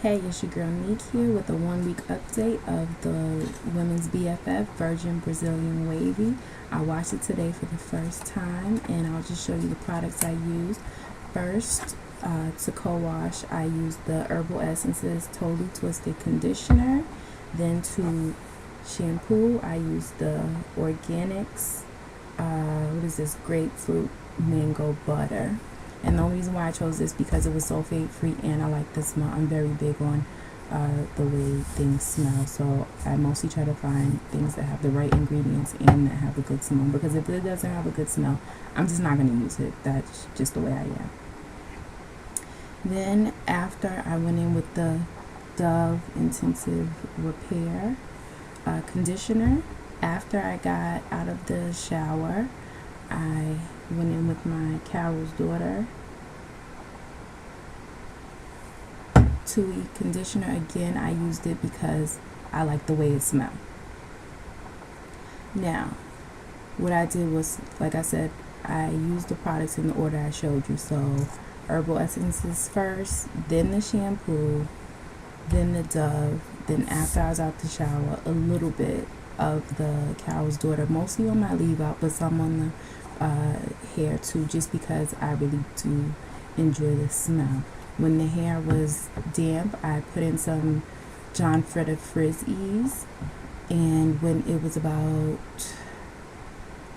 Hey, it's your girl Neek here with a 1 week update of the women's BFF Virgin Brazilian Wavy. I washed it today for the first time, and I'll just show you the products I used. First, to co-wash, I used the Herbal Essences Totally Twisted Conditioner. Then to shampoo, I used the Organics, grapefruit mango butter. And the only reason why I chose this because it was sulfate free and I like the smell. I'm very big on the way things smell, so I mostly try to find things that have the right ingredients and that have a good smell, because if it doesn't have a good smell, I'm just not going to use it. That's just the way I am. Then after, I went in with the Dove Intensive Repair conditioner. After I got out of the shower, I went in with my Carol's Daughter 2-week conditioner. Again, I used it because I like the way it smells. Now, what I did was, like I said, I used the products in the order I showed you. So, Herbal Essences first, then the shampoo, then the Dove, then after I was out the shower, a little bit of the Carol's Daughter, mostly on my leave out, but some on the hair too, just because I really do enjoy the smell. When the hair was damp, I put in some John Frieda Frizz-Ease, and when it was about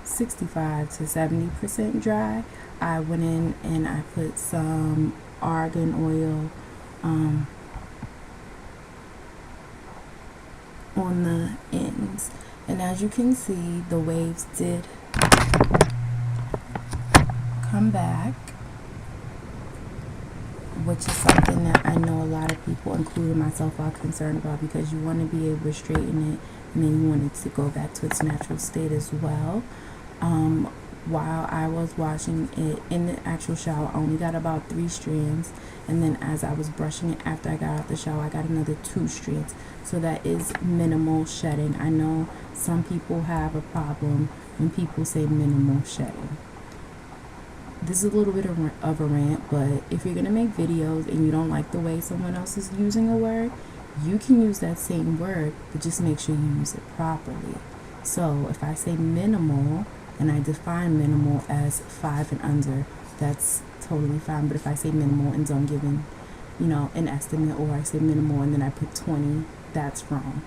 65 to 70% dry, I went in and I put some argan oil on the ends, and as you can see, the waves did come back, which is something that I know a lot of people, including myself, are concerned about, because you want to be able to straighten it and then you want it to go back to its natural state as well. While I was washing it in the actual shower, I only got about 3 strands, and then as I was brushing it after I got out the shower, I got another 2 strands. So that is minimal shedding. I know some people have a problem when people say minimal shedding. This is a little bit of a rant, but if you're going to make videos and you don't like the way someone else is using a word, you can use that same word, but just make sure you use it properly. So if I say minimal, and I define minimal as 5 and under, that's totally fine. But if I say minimal and don't give an estimate, or I say minimal and then I put 20, that's wrong.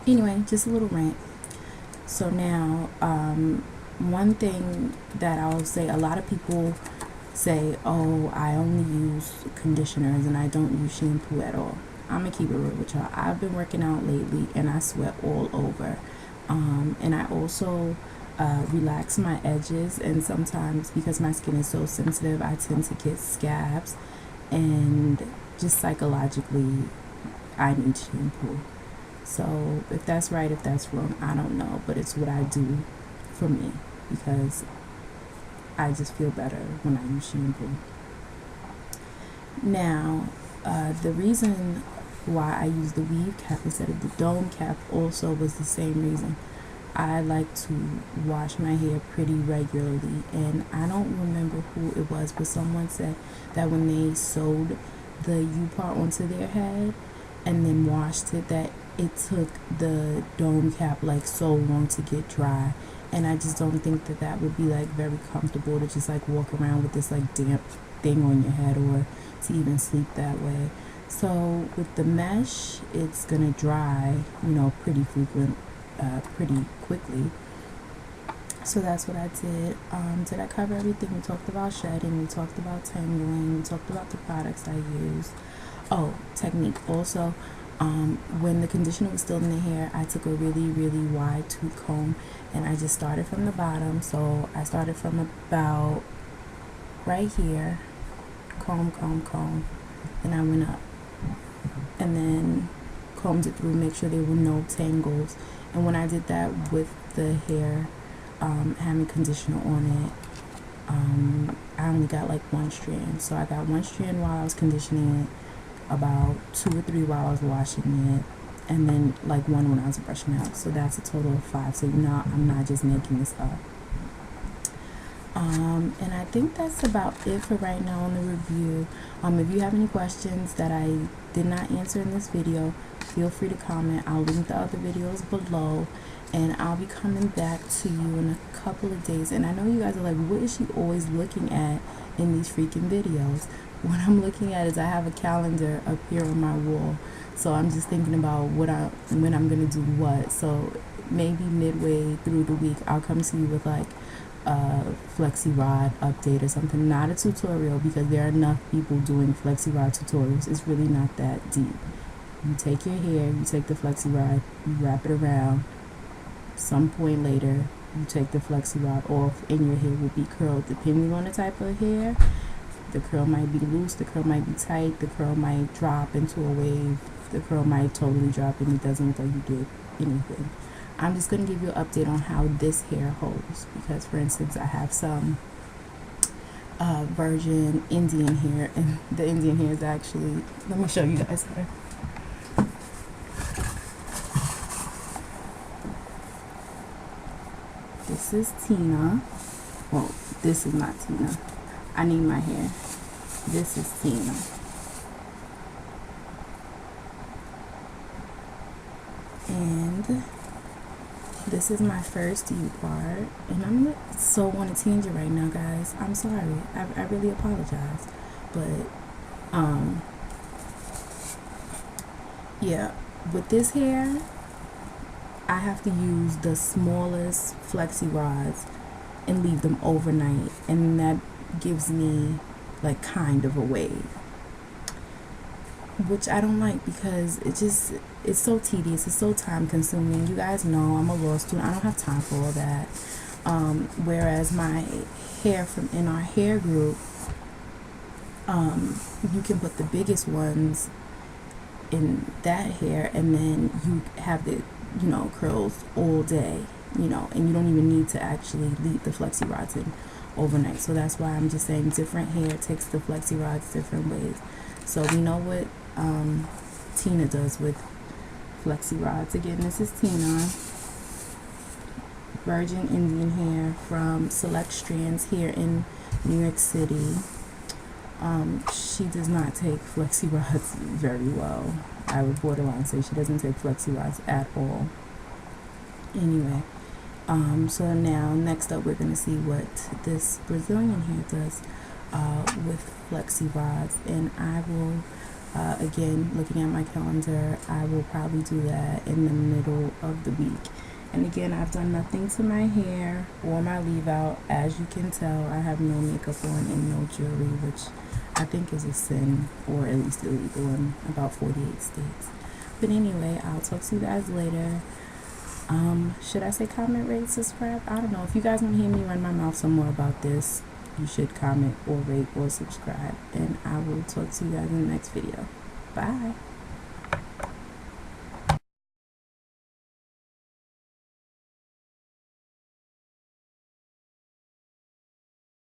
Anyway, just a little rant. So now, one thing that I'll say, a lot of people say, oh, I only use conditioners and I don't use shampoo at all. I'm gonna keep it real with y'all. I've been working out lately and I sweat all over. And I also relax my edges, and sometimes because my skin is so sensitive, I tend to get scabs, and just psychologically I need shampoo. So if that's right, if that's wrong, I don't know, but it's what I do for me, because I just feel better when I use shampoo. Now, the reason why I use the weave cap instead of the dome cap also was the same reason. I like to wash my hair pretty regularly, and I don't remember who it was, but someone said that when they sewed the U-part onto their head and then washed it, that it took the dome cap like so long to get dry, and I just don't think that that would be like very comfortable to just like walk around with this like damp thing on your head, or to even sleep that way. So with the mesh, it's gonna dry, pretty quickly. So that's what I did. Did I cover everything? We talked about shedding, we talked about tangling, we talked about the products I used. Oh, technique also. When the conditioner was still in the hair, I took a really, really wide tooth comb, and I just started from the bottom. So I started from about right here, comb, and I went up, and then combed it through, make sure there were no tangles. And when I did that with the hair having conditioner on it, I only got like 1 strand. So I got 1 strand while I was conditioning it, about 2 or 3 while I was washing it, and then like 1 when I was brushing out. So that's a total of 5. So I'm not just making this up. And I think that's about it for right now on the review. If you have any questions that I did not answer in this video, feel free to comment. I'll link the other videos below, and I'll be coming back to you in a couple of days. And I know you guys are like, what is she always looking at in these freaking videos? What I'm looking at is I have a calendar up here on my wall, so I'm just thinking about when I'm gonna do what. So maybe midway through the week I'll come to you with like a flexi rod update or something. Not a tutorial, because there are enough people doing flexi rod tutorials. It's really not that deep. You take your hair, you take the flexi rod, you wrap it around. Some point later, you take the flexi rod off, and your hair will be curled depending on the type of hair. The curl might be loose, the curl might be tight, the curl might drop into a wave, the curl might totally drop and it doesn't look like you did anything. I'm just going to give you an update on how this hair holds, because for instance I have some virgin Indian hair, and the Indian hair is actually, let me show you guys her. This is Tina. Well, this is not Tina. I need my hair. This is Tina. And this is my first U part. And I'm so on a tangent right now, guys. I'm sorry. I really apologize. But, yeah. With this hair, I have to use the smallest flexi rods and leave them overnight, and that gives me like kind of a wave, which I don't like, because it's so tedious, it's so time consuming. You guys know I'm a law student, I don't have time for all that. Whereas my hair from in our hair group, you can put the biggest ones in that hair, and then you have the curls all day, and you don't even need to actually leave the flexi rods in overnight. So that's why I'm just saying different hair takes the flexi rods different ways. So we know what Tina does with flexi rods. Again, this is Tina, virgin Indian hair from Select Strands here in New York City. She does not take flexi rods very well. I would borderline say she doesn't take flexi rods at all. Anyway, so now next up we're going to see what this Brazilian hair does with flexi rods, and I will again, looking at my calendar, I will probably do that in the middle of the week. And again, I've done nothing to my hair or my leave out. As you can tell, I have no makeup on and no jewelry, which I think is a sin, or at least illegal in about 48 states. But anyway, I'll talk to you guys later. Should I say comment, rate, subscribe? I don't know. If you guys want to hear me run my mouth some more about this, you should comment or rate or subscribe. And I will talk to you guys in the next video. Bye.